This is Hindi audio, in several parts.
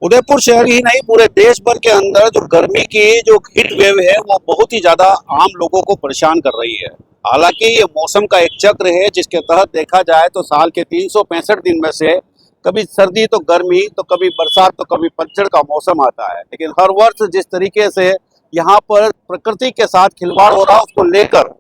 उदयपुर शहर ही नहीं, पूरे देश भर के अंदर जो गर्मी की जो हीट वेव है वो बहुत ही ज्यादा आम लोगों को परेशान कर रही है। हालांकि ये मौसम का एक चक्र है जिसके तहत देखा जाए तो साल के 365 दिन में से कभी सर्दी तो गर्मी तो कभी बरसात तो कभी पतझड़ का मौसम आता है। लेकिन हर वर्ष जिस तरीके से यहाँ पर प्रकृति के साथ खिलवाड़ हो रहा है उसको लेकर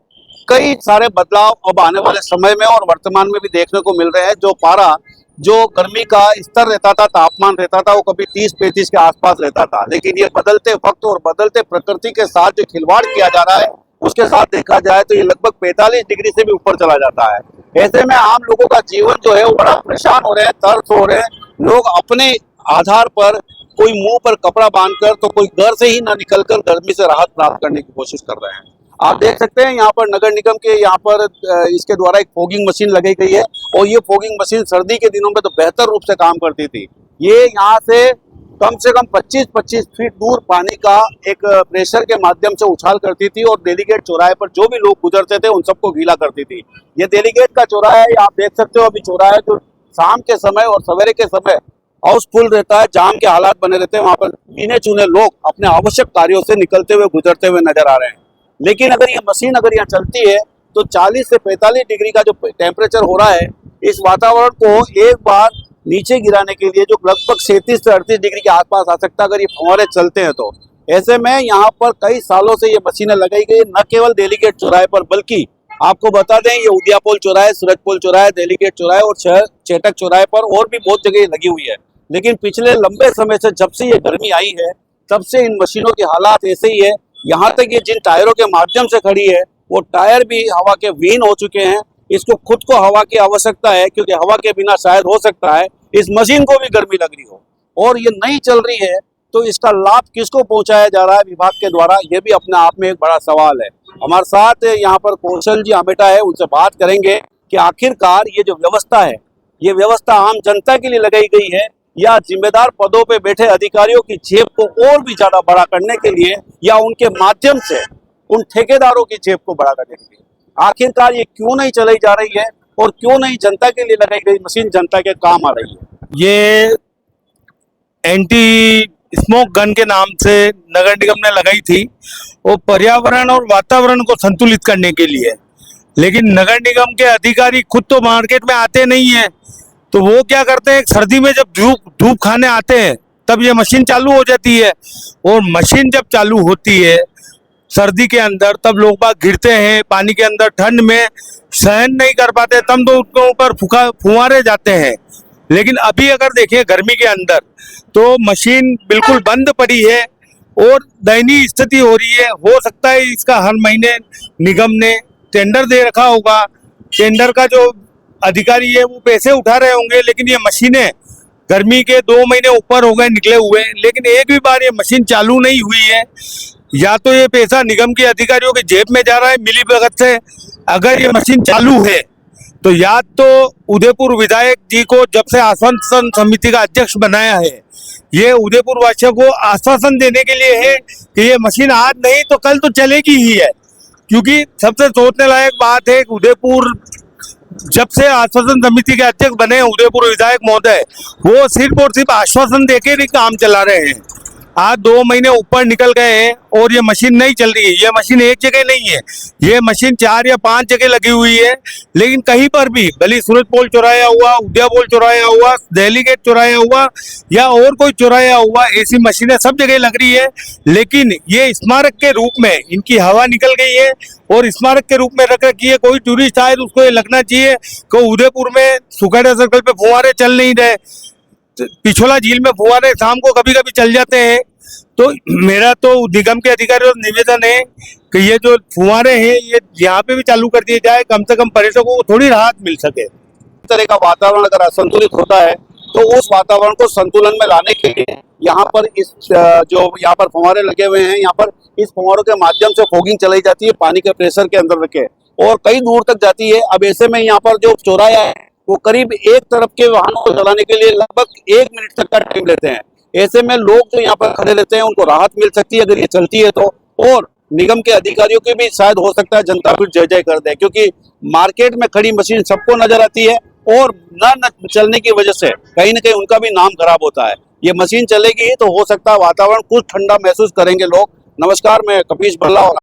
कई सारे बदलाव अब आने वाले समय में और वर्तमान में भी देखने को मिल रहे हैं। जो पारा जो गर्मी का स्तर रहता था, तापमान रहता था, वो कभी 30-35 के आसपास रहता था। लेकिन ये बदलते वक्त और बदलते प्रकृति के साथ जो खिलवाड़ किया जा रहा है उसके साथ देखा जाए तो ये लगभग 45 डिग्री से भी ऊपर चला जाता है। ऐसे में आम लोगों का जीवन जो है वो बड़ा परेशान हो रहे हैं, तर्स हो रहे हैं। लोग अपने आधार पर कोई मुंह पर कपड़ा बांधकर तो कोई घर से ही ना निकलकर गर्मी से राहत प्राप्त करने की कोशिश कर रहे हैं। आप देख सकते हैं यहाँ पर नगर निगम के यहाँ पर इसके द्वारा एक फॉगिंग मशीन लगाई गई है और ये फॉगिंग मशीन सर्दी के दिनों में तो बेहतर रूप से काम करती थी। ये यहाँ से कम 25-25 फीट दूर पानी का एक प्रेशर के माध्यम से उछाल करती थी और डेलीगेट चौराहे पर जो भी लोग गुजरते थे उन सबको गीला करती थी। ये डेलीगेट का चौराहा है, आप देख सकते हो। अभी चौराहा जो शाम के समय और सवेरे के समय हाउसफुल रहता है, जाम के हालात बने रहते हैं। वहाँ पर गिने चुने लोग अपने आवश्यक कार्यों से निकलते हुए गुजरते हुए नजर आ रहे हैं। लेकिन अगर ये मशीन अगर यहाँ चलती है तो 40 से 45 डिग्री का जो टेम्परेचर हो रहा है इस वातावरण को एक बार नीचे गिराने के लिए जो लगभग 37 से 38 डिग्री के आसपास आ सकता है अगर ये फव्वारे चलते हैं तो। ऐसे में यहाँ पर कई सालों से ये मशीनें लगाई गई, न केवल डेलीगेट चौराहे पर बल्कि आपको बता दें ये उदियापोल चौराहे, सूरजपोल चौराहे, डेलीगेट चौराहे और शहर चेटक चौराहे पर और भी बहुत जगह लगी हुई है। लेकिन पिछले लंबे समय से जब से ये गर्मी आई है तब से इन मशीनों के हालात ऐसे ही है। यहाँ तक ये जिन टायरों के माध्यम से खड़ी है वो टायर भी हवा के विहीन हो चुके हैं। इसको खुद को हवा की आवश्यकता है क्योंकि हवा के बिना शायद हो सकता है इस मशीन को भी गर्मी लग रही हो और ये नहीं चल रही है तो इसका लाभ किसको पहुंचाया जा रहा है विभाग के द्वारा, ये भी अपने आप में एक बड़ा सवाल है। हमारे साथ यहाँ पर कौशल जी आमेटा है, उनसे बात करेंगे कि आखिरकार ये जो व्यवस्था है ये व्यवस्था आम जनता के लिए लगाई गई है या जिम्मेदार पदों पे बैठे अधिकारियों की जेब को और भी ज्यादा बड़ा करने के लिए या उनके माध्यम से उन ठेकेदारों की जेब को बड़ा करने के लिए। आखिरकार ये क्यों नहीं चलाई जा रही है और क्यों नहीं जनता के लिए लगाई गई मशीन जनता के काम आ रही है? ये एंटी स्मोक गन के नाम से नगर निगम ने लगाई थी, वो पर्यावरण और वातावरण को संतुलित करने के लिए। लेकिन नगर निगम के अधिकारी खुद तो मार्केट में आते नहीं है, तो वो क्या करते हैं सर्दी में जब धूप खाने आते हैं तब ये मशीन चालू हो जाती है और मशीन जब चालू होती है सर्दी के अंदर तब लोग बाग गिरते हैं पानी के अंदर, ठंड में सहन नहीं कर पाते तब तो उनके ऊपर फुहारे जाते हैं। लेकिन अभी अगर देखें गर्मी के अंदर तो मशीन बिल्कुल बंद पड़ी है और दयनीय स्थिति हो रही है। हो सकता है इसका हर महीने निगम ने टेंडर दे रखा होगा, टेंडर का जो अधिकारी है वो पैसे उठा रहे होंगे, लेकिन ये मशीनें गर्मी के 2 महीने ऊपर हो गए निकले हुए, लेकिन एक भी बार ये मशीन चालू नहीं हुई है। या तो ये पैसा निगम के अधिकारियों के जेब में जा रहा है मिलीभगत से, अगर ये मशीन चालू है तो या तो उदयपुर विधायक जी को जब से आश्वासन समिति का अध्यक्ष बनाया है ये उदयपुर वासियों को आश्वासन देने के लिए है कि ये मशीन आज नहीं तो कल तो चलेगी ही है। क्योंकि सबसे सोचने लायक बात है कि उदयपुर जब से आश्वासन समिति के अध्यक्ष बने उदयपुर विधायक महोदय वो सिर्फ और सिर्फ आश्वासन देकर ही काम चला रहे हैं। आज 2 महीने ऊपर निकल गए हैं और ये मशीन नहीं चल रही है। ये मशीन एक जगह नहीं है, ये मशीन 4 या 5 जगह लगी हुई है। लेकिन कहीं पर भी भले सूरजपोल चौराया हुआ, उदयपोल चौराया हुआ, डेलीगेट चौराया हुआ या और कोई चौराया हुआ, ऐसी मशीनें सब जगह लग रही है। लेकिन ये स्मारक के रूप में इनकी हवा निकल गई है और स्मारक के रूप में रख रखी है। कोई टूरिस्ट आए तो उसको ये लगना चाहिए कि उदयपुर में सुखाड़ा सर्कल पे फुहारे चल नहीं रहे, पिछोला झील में फुहारे शाम को कभी कभी चल जाते हैं। तो मेरा तो निगम के अधिकारियों से निवेदन है कि ये जो फुहारे हैं ये यहाँ पे भी चालू कर दिए जाए, कम से कम पर्यटकों को थोड़ी राहत मिल सके। इस तरह का वातावरण अगर असंतुलित होता है तो उस वातावरण को संतुलन में लाने के लिए यहाँ पर इस जो यहाँ पर फुहारे लगे हुए हैं, यहाँ पर इस फुहारों के माध्यम से फॉगिंग चलाई जाती है पानी के प्रेशर के अंदर रखे और कई दूर तक जाती है। अब ऐसे में यहाँ पर जो चौराहा है वो करीब एक तरफ के वाहनों को चलाने के लिए लगभग 1 मिनट तक का टाइम लेते हैं। ऐसे में लोग जो यहाँ पर खड़े रहते हैं उनको राहत मिल सकती है अगर ये चलती है तो, और निगम के अधिकारियों की भी शायद हो सकता है जनता फिर जय जय कर दे, क्योंकि मार्केट में खड़ी मशीन सबको नजर आती है और न चलने की वजह से कहीं ना कहीं उनका भी नाम खराब होता है। ये मशीन चलेगी तो हो सकता है वातावरण कुछ ठंडा महसूस करेंगे लोग। नमस्कार, मैं कपीश भल्ला और